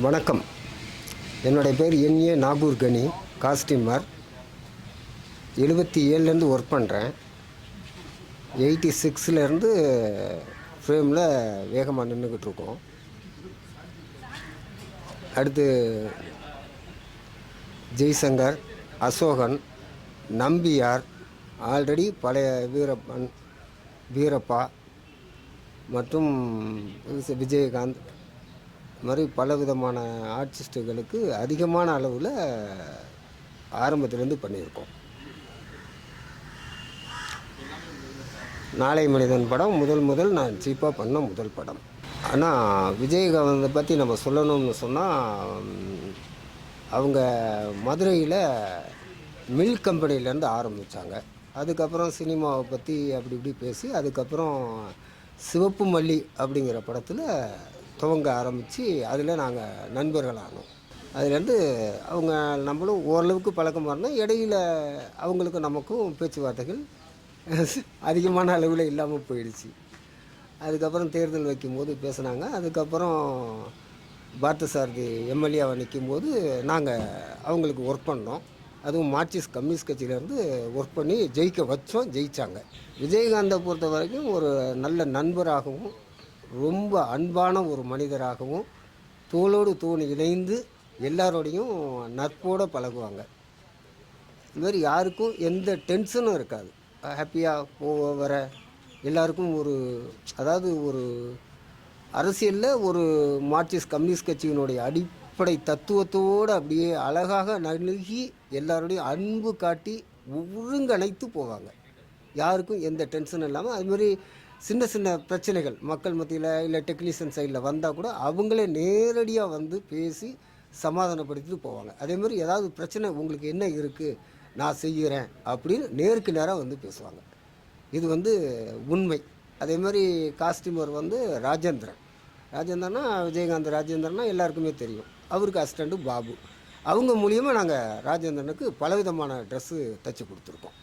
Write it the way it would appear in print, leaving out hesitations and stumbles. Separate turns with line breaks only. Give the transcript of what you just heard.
வணக்கம். என்னுடைய பேர் என்ஏ நாகூர் கனி. காஸ்டியூமர். 77லேருந்து ஒர்க் பண்ணுறேன். 86லேருந்து ஃப்ரேமில் வேகமாக நின்றுக்கிட்டுருக்கோம். அடுத்து ஜெய்சங்கர், அசோகன், நம்பியார், ஆல்ரெடி பழைய வீரப்பன், வீரப்பா மற்றும் விஜயகாந்த் மாதிரி பல விதமான ஆர்டிஸ்ட்டுகளுக்கு அதிகமான அளவில் ஆரம்பத்துலேருந்து பண்ணியிருக்கோம். நாளை மனிதன் படம் முதல் நான் சீப்பாக பண்ண முதல் படம். ஆனால் விஜயகாந்தை பற்றி நம்ம சொல்லணும்னு சொன்னால், அவங்க மதுரையில் மில் கம்பெனிலேருந்து ஆரம்பித்தாங்க. அதுக்கப்புறம் சினிமாவை பற்றி அப்படி இப்படி பேசி அதுக்கப்புறம் சிவப்பு மல்லி அப்படிங்கிற படத்தில் துவங்க ஆரம்பித்து அதில் நாங்கள் நண்பர்களானோம். அதுலேருந்து அவங்க நம்மளும் ஓரளவுக்கு பழக்கமாக இருந்தோம். இடையில் அவங்களுக்கும் நமக்கும் பேச்சுவார்த்தைகள் அதிகமான அளவில் இல்லாமல் போயிடுச்சு. அதுக்கப்புறம் தேர்தல் வைக்கும்போது பேசுனாங்க. அதுக்கப்புறம் பார்த்தசாரதி எம்எல்ஏவாக நிற்கும்போது நாங்கள் அவங்களுக்கு ஒர்க் பண்ணோம். அதுவும் மார்க்சிஸ்ட் கம்யூனிஸ்ட் கட்சியிலேருந்து ஒர்க் பண்ணி ஜெயிக்க வச்சோம். ஜெயித்தாங்க. விஜயகாந்தை பொறுத்த வரைக்கும் ஒரு நல்ல நண்பராகவும் ரொம்ப அன்பான ஒரு மனிதராகவும் தோளோடு தோணி இணைந்து எல்லாரோடையும் நட்போடு பழகுவாங்க. இதுமாதிரி யாருக்கும் எந்த டென்ஷனும் இருக்காது. ஹாப்பியாக போக வர எல்லாருக்கும் அதாவது ஒரு அரசியலில் ஒரு மார்க்சிஸ்ட் கம்யூனிஸ்ட் கட்சியினுடைய அடிப்படை தத்துவத்தோடு அப்படியே அழகாக நழுகி எல்லாரோடையும் அன்பு காட்டி ஒருங்கிணைத்து போவாங்க. யாருக்கும் எந்த டென்ஷனும் இல்லாமல். அதுமாதிரி சின்ன சின்ன பிரச்சனைகள் மக்கள் மத்தியில் இல்லை டெக்னீஷியன் சைடில் வந்தால் கூட அவங்களே நேரடியாக வந்து பேசி சமாதானப்படுத்திட்டு போவாங்க. அதேமாதிரி ஏதாவது பிரச்சனை உங்களுக்கு என்ன இருக்குது, நான் செய்கிறேன் அப்படின்னு நேருக்கு நேராக வந்து பேசுவாங்க. இது உண்மை. அதேமாதிரி காஸ்டியூமர் ராஜேந்திரன்னா விஜயகாந்த் ராஜேந்திரன்னா எல்லாருக்குமே தெரியும். அவருக்கு அசிஸ்டண்ட்டு பாபு. அவங்க மூலியமாக நாங்கள் ராஜேந்திரனுக்கு பலவிதமான ட்ரெஸ்ஸு தைச்சி கொடுத்துருக்கோம்.